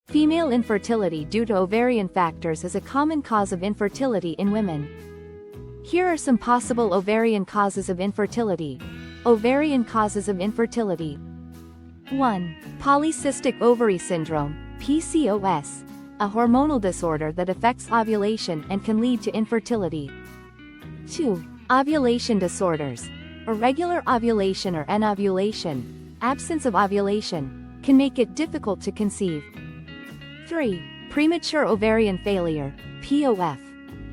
Female infertility due to ovarian factors is a common cause of infertility in women. Here are some possible ovarian causes of infertility. Ovarian causes of infertility. 1. Polycystic ovary syndrome, PCOS, a hormonal disorder that affects ovulation and can lead to infertility. 2. Ovulation disorders. Irregular ovulation or anovulation, absence of ovulation, can make it difficult to conceive. 3. Premature ovarian failure, POF,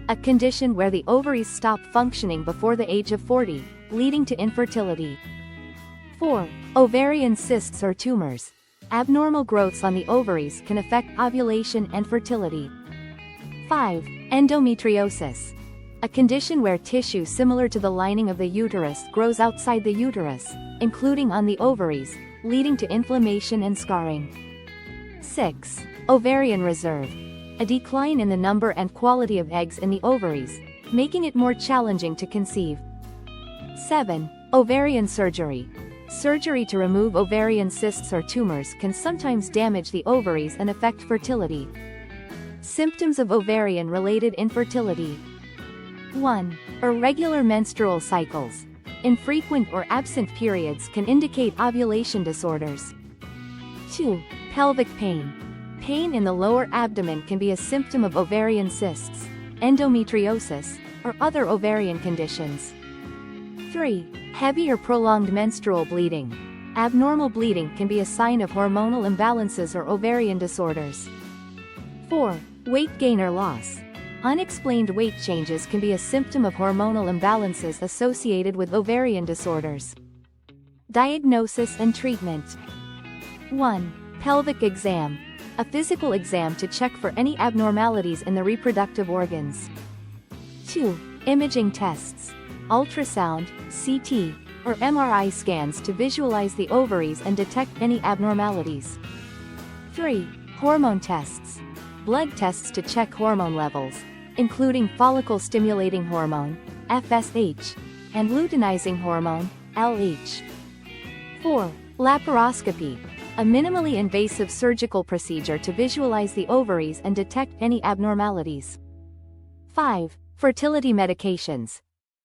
a condition where the ovaries stop functioning before the age of 40, leading to infertility. 4. Ovarian cysts or tumors. Abnormal growths on the ovaries can affect ovulation and fertility. 5. Endometriosis, a condition where tissue similar to the lining of the uterus grows outside the uterus, including on the ovaries, leading to inflammation and scarring. 6. Ovarian reserve, a decline in the number and quality of eggs in the ovaries, making it more challenging to conceive. 7. Ovarian surgery. Surgery to remove ovarian cysts or tumors can sometimes damage the ovaries and affect fertility. Symptoms of ovarian-related infertility. 1. Irregular menstrual cycles. Infrequent or absent periods can indicate ovulation disorders. 2. Pelvic pain. Pain in the lower abdomen can be a symptom of ovarian cysts, endometriosis, or other ovarian conditions. 3. Heavy or prolonged menstrual bleeding. Abnormal bleeding can be a sign of hormonal imbalances or ovarian disorders. 4. Weight gain or loss. Unexplained weight changes can be a symptom of hormonal imbalances associated with ovarian disorders. Diagnosis and treatment. 1. Pelvic exam, a physical exam to check for any abnormalities in the reproductive organs. 2. Imaging tests, ultrasound, CT, or MRI scans to visualize the ovaries and detect any abnormalities. 3. Hormone tests, blood tests to check hormone levels, including follicle-stimulating hormone, FSH, and luteinizing hormone, LH. 4. Laparoscopy, a minimally invasive surgical procedure to visualize the ovaries and detect any abnormalities. 5. Fertility medications.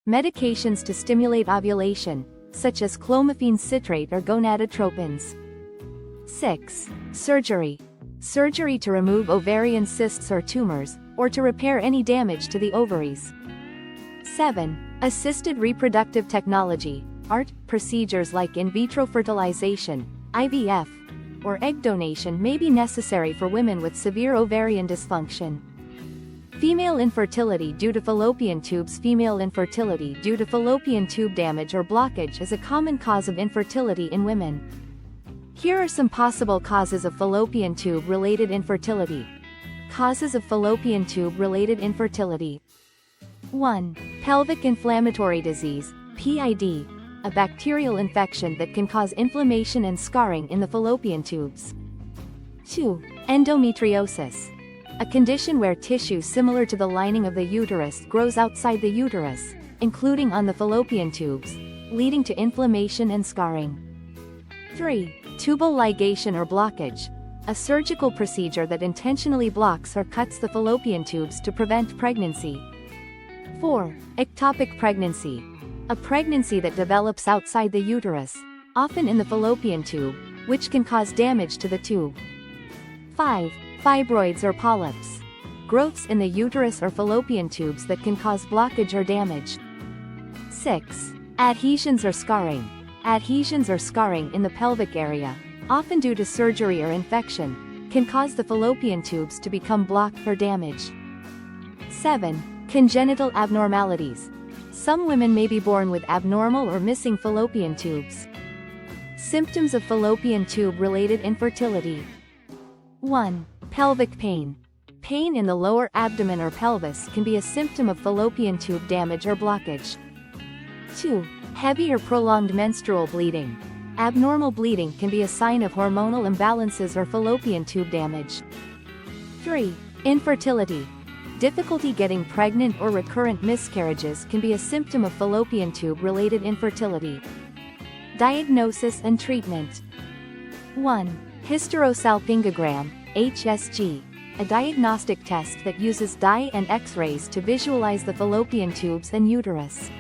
Medications to stimulate ovulation, such as clomiphene citrate or gonadotropins. 6. Surgery. Surgery to remove ovarian cysts or tumors, or to repair any damage to the ovaries. 7. Assisted reproductive technology, ART, procedures like in vitro fertilization, IVF, or egg donation may be necessary for women with severe ovarian dysfunction. Female infertility due to fallopian tubes. Female infertility due to fallopian tube damage or blockage is a common cause of infertility in women. Here are some possible causes of fallopian tube-related infertility. Causes of fallopian tube-related infertility. 1. Pelvic inflammatory disease, PID, a bacterial infection that can cause inflammation and scarring in the fallopian tubes. 2. Endometriosis, a condition where tissue similar to the lining of the uterus grows outside the uterus, including on the fallopian tubes, leading to inflammation and scarring. 3. Tubal ligation or blockage, a surgical procedure that intentionally blocks or cuts the fallopian tubes to prevent pregnancy. 4. Ectopic pregnancy, a pregnancy that develops outside the uterus, often in the fallopian tube, which can cause damage to the tube. 5. Fibroids or polyps, growths in the uterus or fallopian tubes that can cause blockage or damage. 6. Adhesions or scarring. Adhesions or scarring in the pelvic area, often due to surgery or infection, can cause the fallopian tubes to become blocked or damaged. 7. Congenital abnormalities. Some women may be born with abnormal or missing fallopian tubes. Symptoms of fallopian tube-related infertility. 1. Pelvic pain. Pain in the lower abdomen or pelvis can be a symptom of fallopian tube damage or blockage. 2. Heavy or prolonged menstrual bleeding. Abnormal bleeding can be a sign of hormonal imbalances or fallopian tube damage. 3. Infertility. Difficulty getting pregnant or recurrent miscarriages can be a symptom of fallopian tube-related infertility. Diagnosis and treatment. 1. Hysterosalpingogram, HSG, a diagnostic test that uses dye and X-rays to visualize the fallopian tubes and uterus.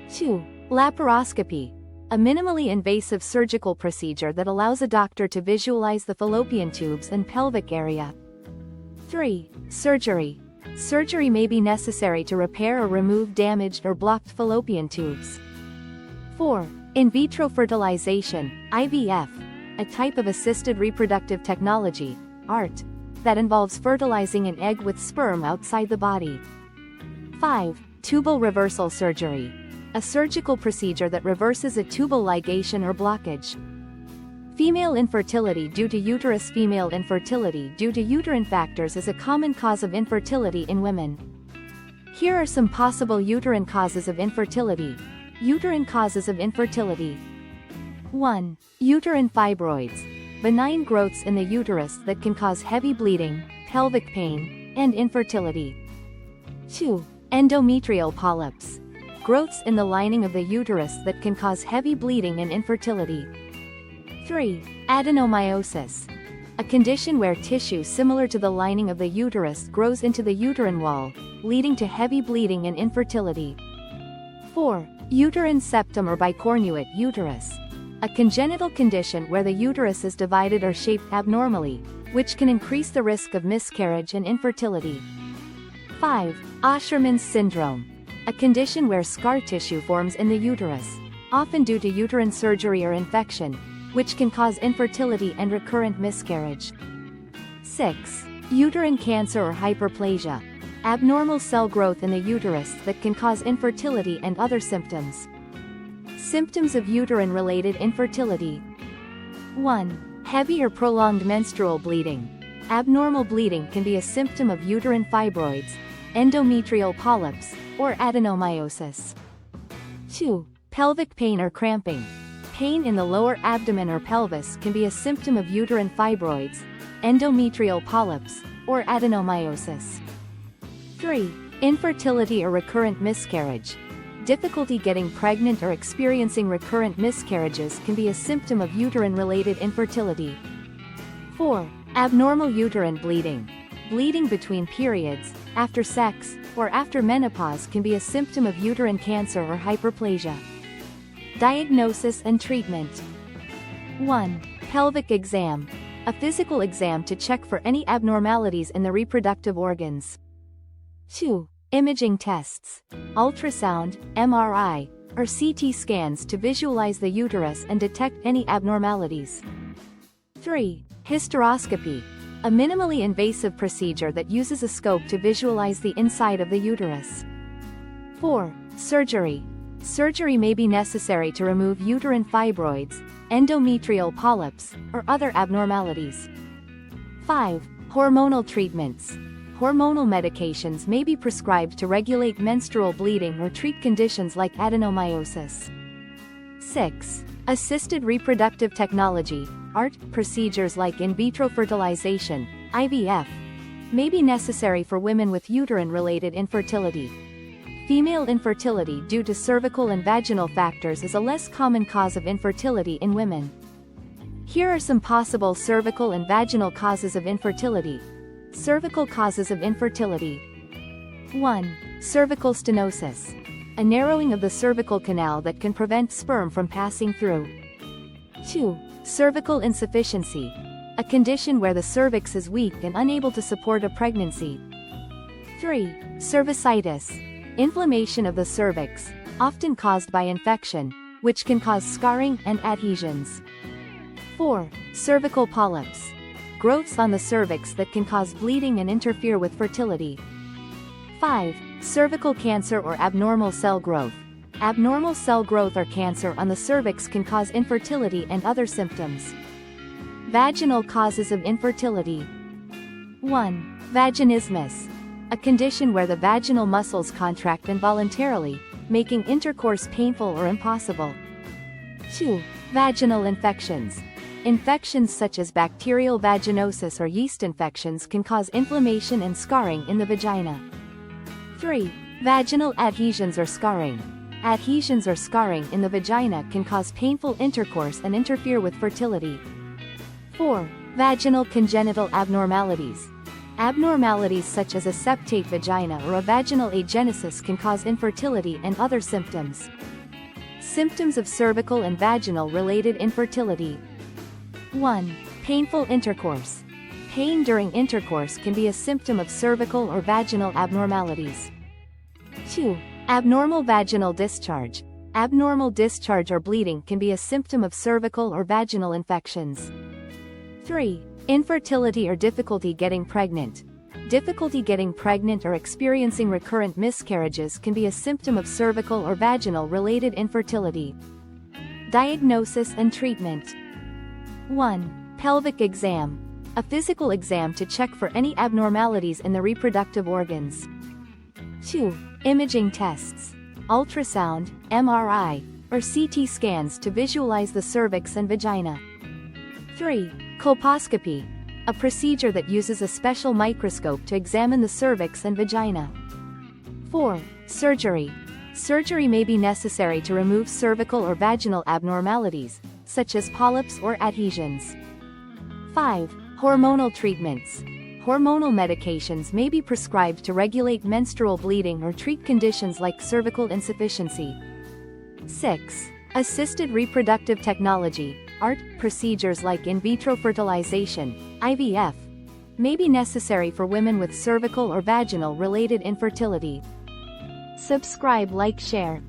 2. Laparoscopy, a minimally invasive surgical procedure that allows a doctor to visualize the fallopian tubes and pelvic area. 3. Surgery. Surgery may be necessary to repair or remove damaged or blocked fallopian tubes. 4. In vitro fertilization, IVF, a type of assisted reproductive technology, ART, that involves fertilizing an egg with sperm outside the body. 5. Tubal reversal surgery, a surgical procedure that reverses a tubal ligation or blockage. Female infertility due to uterus. Female infertility due to uterine factors is a common cause of infertility in women. Here are some possible uterine causes of infertility. Uterine causes of infertility. 1. Uterine fibroids, benign growths in the uterus that can cause heavy bleeding, pelvic pain, and infertility. 2. Endometrial polyps, growths in the lining of the uterus that can cause heavy bleeding and infertility. 3. Adenomyosis, a condition where tissue similar to the lining of the uterus grows into the uterine wall, leading to heavy bleeding and infertility. 4. Uterine septum or bicornuate uterus, a congenital condition where the uterus is divided or shaped abnormally, which can increase the risk of miscarriage and infertility. 5. Asherman's syndrome, a condition where scar tissue forms in the uterus, often due to uterine surgery or infection, which can cause infertility and recurrent miscarriage. 6. Uterine cancer or hyperplasia, abnormal cell growth in the uterus that can cause infertility and other symptoms. Symptoms of uterine-related infertility. 1. Heavy or prolonged menstrual bleeding. Abnormal bleeding can be a symptom of uterine fibroids, endometrial polyps, or adenomyosis. 2. Pelvic pain or cramping. Pain in the lower abdomen or pelvis can be a symptom of uterine fibroids, endometrial polyps, or adenomyosis. 3. Infertility or recurrent miscarriage. Difficulty getting pregnant or experiencing recurrent miscarriages can be a symptom of uterine-related infertility. 4. Abnormal uterine bleeding. Bleeding between periods, after sex, or after menopause can be a symptom of uterine cancer or hyperplasia. Diagnosis and treatment. 1. Pelvic exam, a physical exam to check for any abnormalities in the reproductive organs. 2. Imaging tests, ultrasound, MRI, or CT scans to visualize the uterus and detect any abnormalities. 3. Hysteroscopy, a minimally invasive procedure that uses a scope to visualize the inside of the uterus. 4. Surgery. Surgery may be necessary to remove uterine fibroids, endometrial polyps, or other abnormalities. 5. Hormonal treatments. Hormonal medications may be prescribed to regulate menstrual bleeding or treat conditions like adenomyosis. 6. Assisted reproductive technology, ART, procedures like in vitro fertilization, IVF, may be necessary for women with uterine-related infertility. Female infertility due to cervical and vaginal factors is a less common cause of infertility in women. Here are some possible cervical and vaginal causes of infertility. Cervical causes of infertility. 1. Cervical stenosis, a narrowing of the cervical canal that can prevent sperm from passing through. 2. Cervical insufficiency, a condition where the cervix is weak and unable to support a pregnancy. 3. Cervicitis, inflammation of the cervix, often caused by infection, which can cause scarring and adhesions. 4. Cervical polyps, growths on the cervix that can cause bleeding and interfere with fertility. 5. Cervical cancer or abnormal cell growth. Abnormal cell growth or cancer on the cervix can cause infertility and other symptoms. Vaginal causes of infertility. 1. Vaginismus, a condition where the vaginal muscles contract involuntarily, making intercourse painful or impossible. 2. Vaginal infections. Infections such as bacterial vaginosis or yeast infections can cause inflammation and scarring in the vagina. 3. Vaginal adhesions or scarring. Adhesions or scarring in the vagina can cause painful intercourse and interfere with fertility. 4. Vaginal congenital abnormalities. Abnormalities such as a septate vagina or a vaginal agenesis can cause infertility and other symptoms. Symptoms of cervical and vaginal related infertility. 1. Painful intercourse. Pain during intercourse can be a symptom of cervical or vaginal abnormalities. 2. Abnormal vaginal discharge. Abnormal discharge or bleeding can be a symptom of cervical or vaginal infections. 3. Infertility or difficulty getting pregnant. Difficulty getting pregnant or experiencing recurrent miscarriages can be a symptom of cervical or vaginal related infertility. Diagnosis and treatment. 1. Pelvic exam. A physical exam to check for any abnormalities in the reproductive organs. 2. Imaging tests. Ultrasound, MRI, or CT scans to visualize the cervix and vagina. 3. Colposcopy. A procedure that uses a special microscope to examine the cervix and vagina. 4. Surgery. Surgery may be necessary to remove cervical or vaginal abnormalities, such as polyps or adhesions. 5. Hormonal treatments. Hormonal medications may be prescribed to regulate menstrual bleeding or treat conditions like cervical insufficiency. 6. Assisted reproductive technology, ART, procedures like in vitro fertilization, IVF, may be necessary for women with cervical or vaginal related infertility. Subscribe, like, share.